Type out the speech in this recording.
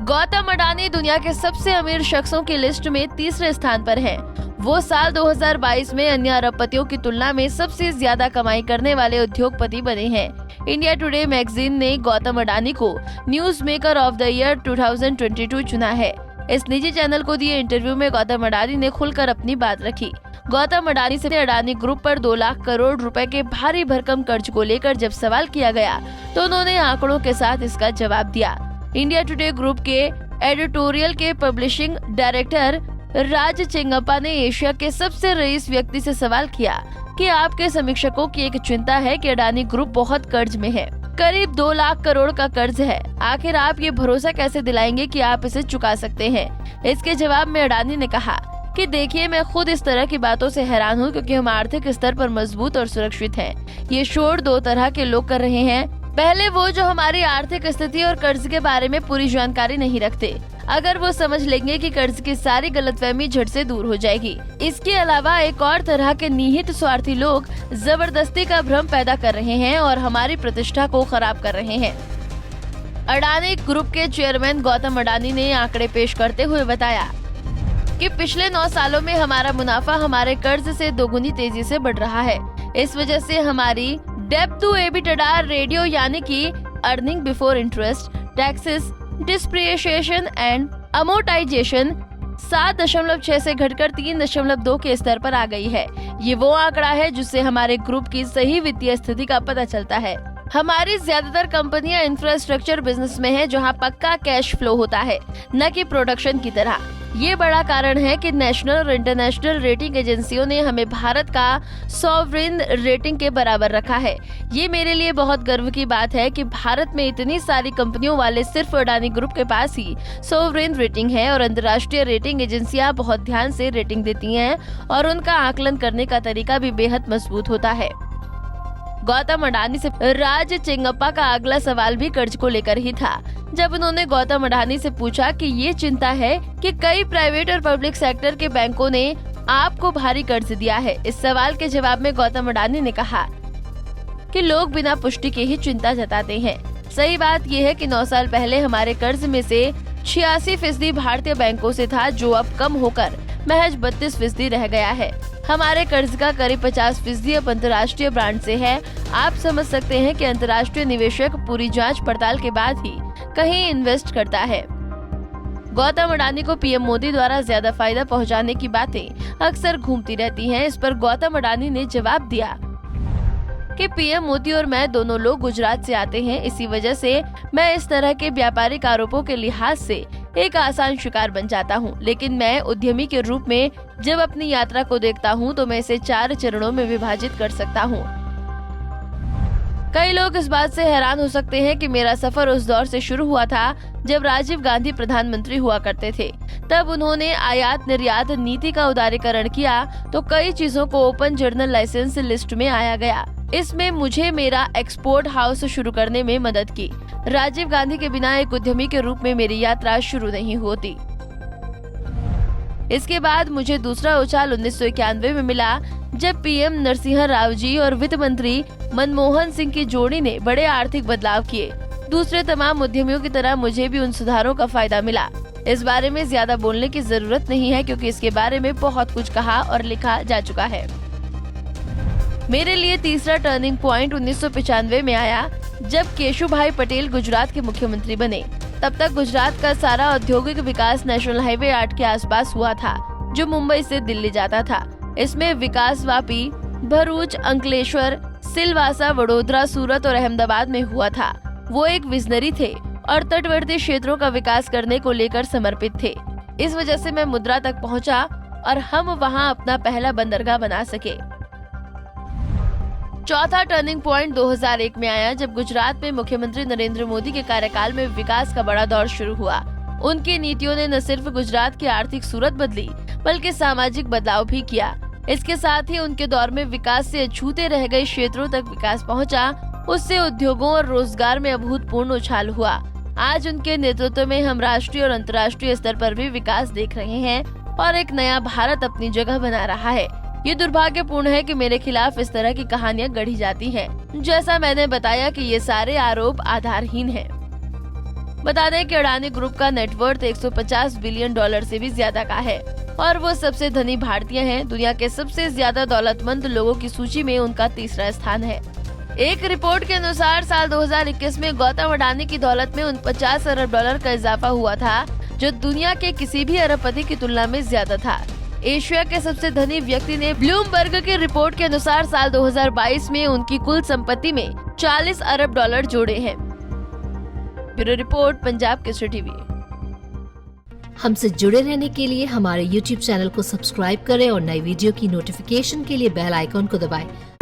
गौतम अडानी दुनिया के सबसे अमीर शख्सों की लिस्ट में तीसरे स्थान पर हैं। वो साल 2022 में अन्य अरबपतियों की तुलना में सबसे ज्यादा कमाई करने वाले उद्योगपति बने हैं। इंडिया टुडे मैगजीन ने गौतम अडानी को news maker of the year 2022 चुना है। इस निजी चैनल को दिए इंटरव्यू में गौतम अडानी ने खुलकर अपनी बात रखी। गौतम अडानी से अडानी ग्रुप पर 2 लाख करोड़ रुपए के भारी भरकम कर्ज को लेकर जब सवाल किया गया तो उन्होंने आंकड़ों के साथ इसका जवाब दिया। इंडिया टुडे ग्रुप के एडिटोरियल के पब्लिशिंग डायरेक्टर राज चेंगप्पा ने एशिया के सबसे रईस व्यक्ति से सवाल किया कि आपके समीक्षकों की एक चिंता है कि अडानी ग्रुप बहुत कर्ज में है, करीब 2 लाख करोड़ का कर्ज है। आखिर आप ये भरोसा कैसे दिलाएंगे कि आप इसे चुका सकते हैं? इसके जवाब में अडानी ने कहा कि देखिए, मैं खुद इस तरह की बातों से हैरान हूँ क्योंकि हम आर्थिक स्तर पर मजबूत और सुरक्षित हैं। ये शोर 2 तरह के लोग कर रहे हैं। पहले वो जो हमारी आर्थिक स्थिति और कर्ज के बारे में पूरी जानकारी नहीं रखते। अगर वो समझ लेंगे कि कर्ज की सारी गलतफहमी झट से दूर हो जाएगी। इसके अलावा एक और तरह के निहित स्वार्थी लोग जबरदस्ती का भ्रम पैदा कर रहे हैं और हमारी प्रतिष्ठा को खराब कर रहे हैं। अडानी ग्रुप के चेयरमैन गौतम अडानी ने आंकड़े पेश करते हुए बताया कि पिछले 9 सालों में हमारा मुनाफा हमारे कर्ज से 2 गुनी तेजी से बढ़ रहा है। इस वजह से हमारी डेब्ट टू एबिटडा रेडियो यानी कि earning before interest, taxes, depreciation and amortisation 7.6 से घटकर 3.2 के स्तर पर आ गई है। ये वो आंकड़ा है जिससे हमारे ग्रुप की सही वित्तीय स्थिति का पता चलता है। हमारी ज्यादातर कंपनियां इंफ्रास्ट्रक्चर बिजनेस में है, जहां पक्का कैश फ्लो होता है, न कि प्रोडक्शन की तरह। ये बड़ा कारण है कि नेशनल और इंटरनेशनल रेटिंग एजेंसियों ने हमें भारत का सॉवरेन रेटिंग के बराबर रखा है। ये मेरे लिए बहुत गर्व की बात है कि भारत में इतनी सारी कंपनियों वाले सिर्फ अडानी ग्रुप के पास ही सॉवरेन रेटिंग है और अंतर्राष्ट्रीय रेटिंग एजेंसियां बहुत ध्यान से रेटिंग देती हैं और उनका आकलन करने का तरीका भी बेहद मजबूत होता है। गौतम अडानी से राज चेंगप्पा का अगला सवाल भी कर्ज को लेकर ही था, जब उन्होंने गौतम अडानी से पूछा कि ये चिंता है कि कई प्राइवेट और पब्लिक सेक्टर के बैंकों ने आपको भारी कर्ज दिया है। इस सवाल के जवाब में गौतम अडानी ने कहा कि लोग बिना पुष्टि के ही चिंता जताते हैं। सही बात यह है कि 9 साल पहले हमारे कर्ज में से 86% भारतीय बैंकों से था, जो अब कम होकर महज 32% रह गया है। हमारे कर्ज का करीब 50% अब अंतर्राष्ट्रीय ब्रांड से है। आप समझ सकते हैं कि अंतर्राष्ट्रीय निवेशक पूरी जांच पड़ताल के बाद ही कहीं इन्वेस्ट करता है। गौतम अडानी को पीएम मोदी द्वारा ज्यादा फायदा पहुंचाने की बातें अक्सर घूमती रहती हैं। इस पर गौतम अडानी ने जवाब दिया कि पीएम मोदी और मैं दोनों लोग गुजरात से आते हैं, इसी वजह से मैं इस तरह के व्यापारिक आरोपों के लिहाज से एक आसान शिकार बन जाता हूं। लेकिन मैं उद्यमी के रूप में जब अपनी यात्रा को देखता हूं तो मैं इसे 4 चरणों में विभाजित कर सकता हूं। कई लोग इस बात से हैरान हो सकते हैं कि मेरा सफर उस दौर से शुरू हुआ था जब राजीव गांधी प्रधानमंत्री हुआ करते थे। तब उन्होंने आयात निर्यात नीति का उदारीकरण किया तो कई चीजों को ओपन जर्नल लाइसेंस लिस्ट में आया गया। इसमें मुझे मेरा एक्सपोर्ट हाउस शुरू करने में मदद की। राजीव गांधी के बिना एक उद्यमी के रूप में मेरी यात्रा शुरू नहीं होती। इसके बाद मुझे दूसरा उछाल 1991 में मिला, जब पीएम नरसिंह राव जी और वित्त मंत्री मनमोहन सिंह की जोड़ी ने बड़े आर्थिक बदलाव किए। दूसरे तमाम उद्यमियों की तरह मुझे भी उन सुधारों का फायदा मिला। इस बारे में ज्यादा बोलने की जरूरत नहीं है क्योंकि इसके बारे में बहुत कुछ कहा और लिखा जा चुका है। मेरे लिए तीसरा टर्निंग पॉइंट 1995 में आया, जब केशुभाई पटेल गुजरात के मुख्यमंत्री बने। तब तक गुजरात का सारा औद्योगिक विकास नेशनल हाईवे 8 के आसपास हुआ था, जो मुंबई से दिल्ली जाता था। इसमें विकास वापी, भरूच, अंकलेश्वर, सिलवासा, वडोदरा, सूरत और अहमदाबाद में हुआ था। वो एक विजनरी थे और तटवर्ती क्षेत्रों का विकास करने को लेकर समर्पित थे। इस वजह से मैं मुद्रा तक पहुंचा और हम वहां अपना पहला बंदरगाह बना सके। चौथा टर्निंग पॉइंट 2001 में आया, जब गुजरात में मुख्यमंत्री नरेंद्र मोदी के कार्यकाल में विकास का बड़ा दौर शुरू हुआ। उनकी नीतियों ने न सिर्फ गुजरात की आर्थिक सूरत बदली, बल्कि सामाजिक बदलाव भी किया। इसके साथ ही उनके दौर में विकास से अछूते रह गए क्षेत्रों तक विकास पहुंचा। उससे उद्योगों और रोजगार में अभूतपूर्व उछाल हुआ। आज उनके नेतृत्व में हम राष्ट्रीय और अंतर्राष्ट्रीय स्तर पर भी विकास देख रहे हैं और एक नया भारत अपनी जगह बना रहा है। ये दुर्भाग्यपूर्ण है कि मेरे खिलाफ इस तरह की कहानियां गढ़ी जाती हैं। जैसा मैंने बताया कि ये सारे आरोप आधारहीन हैं। बता दें कि अडानी ग्रुप का नेटवर्थ 150 बिलियन डॉलर से भी ज्यादा का है और वो सबसे धनी भारतीय हैं। दुनिया के सबसे ज्यादा दौलतमंद लोगों की सूची में उनका तीसरा स्थान है। एक रिपोर्ट के अनुसार साल 2021 में गौतम अडानी की दौलत में 49 अरब डॉलर का इजाफा हुआ था, जो दुनिया के किसी भी अरबपति की तुलना में ज्यादा था। एशिया के सबसे धनी व्यक्ति ने ब्लूमबर्ग की रिपोर्ट के अनुसार साल 2022 में उनकी कुल संपत्ति में 40 अरब डॉलर जोड़े हैं। Bureau report, Punjab Kesari TV. हमसे जुड़े रहने के लिए हमारे YouTube चैनल को सब्सक्राइब करें और नई वीडियो की नोटिफिकेशन के लिए बेल आइकॉन को दबाएं।